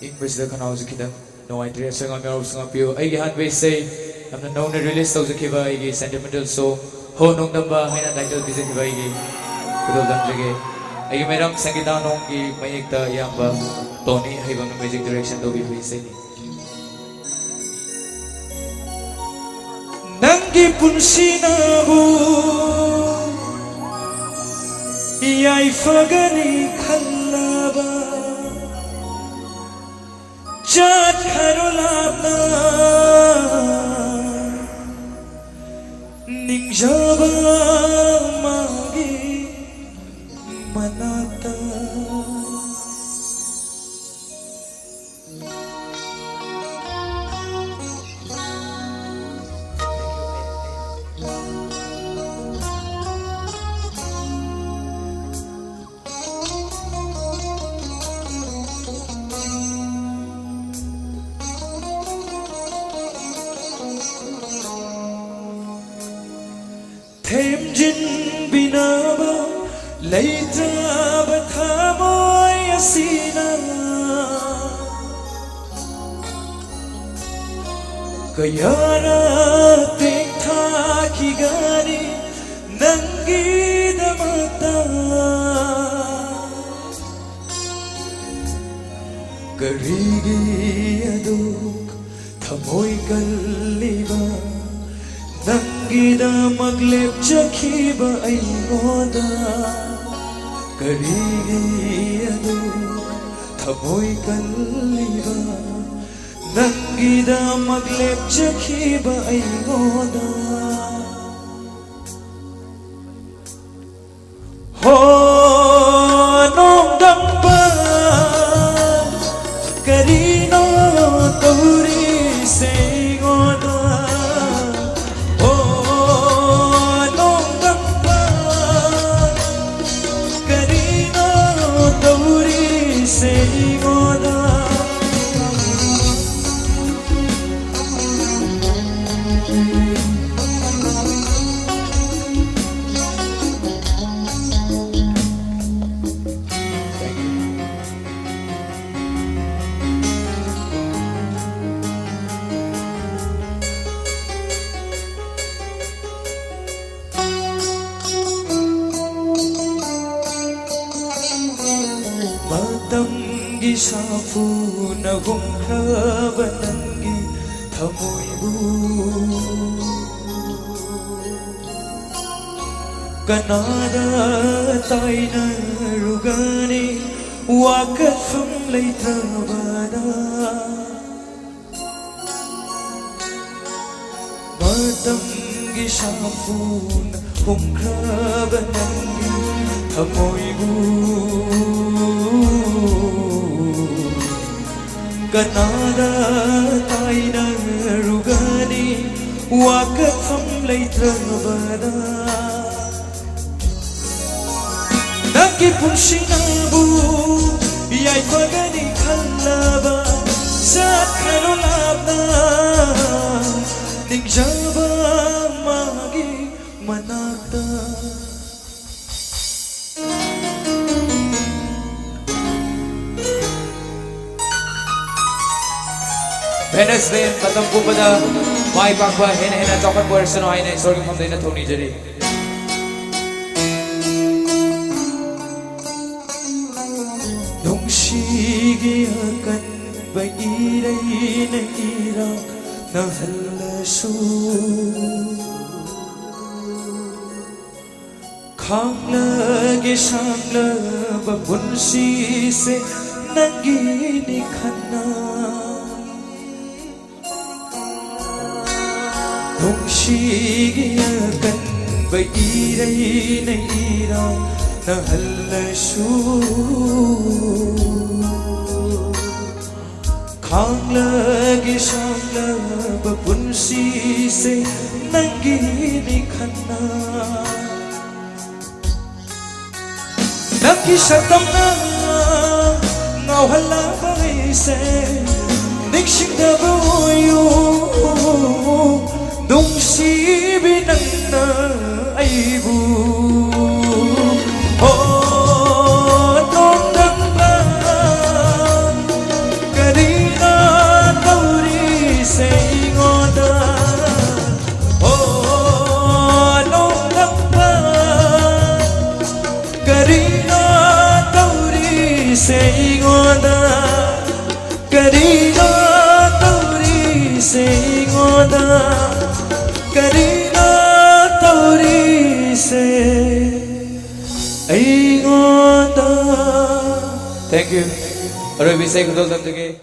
Inquisitor Kanau's Kidam, no idea, sing on your song of you. I had we say, I'm the known release of the Kiva, sentimental so, Ho Nung Damba, Hina title visit Kivagi, Kudam I made up Sangita Nongi, Mayekta Yamba, Tony, Haven music direction to be saying. Nangi Punsinabu, Yai Fagani Kalaba. Jat Harolabna Ningjaba Magi Manata Thêm jin binaba leitra bathamoy asina kayara tekha kigani nangi damata karigi aduk thamoy kalliba Nangida maglep chakhiba aingoda karigi adu thamoy kalliba Nangida maglep chakhiba aingoda Ho nong damba karino tauri seingoda Matamgi safu na gumkraba nangi thamoybu Kanada taina rugani wakafum leitrabana Matamgi safu na gumkraba nangi thamoybu Kanada taina rugani wakafam leitrabana Naki punsinabu yai fagani kallaba Sat karolabna ningjaba magi manata Wednesday, matampu pada may pagba hina chocolate person o hina sorry from the Tony Jerry. Nung shigi akan ba iray na irang na halaso Khang lagi sangla ba bunsi se nangini khana Nung shigiyakan ba iray na iraw na halasyo Khang lagi siyang labapunsi se nanginig ka na Nakisatam na ngaw halabay se Niksing na buyo Nung sibinan na ay bu Oh, nung nagban Karina tauri se ngoda Karina tauri se ai ngoda Thank you. Aroy bisay kudol tamjage.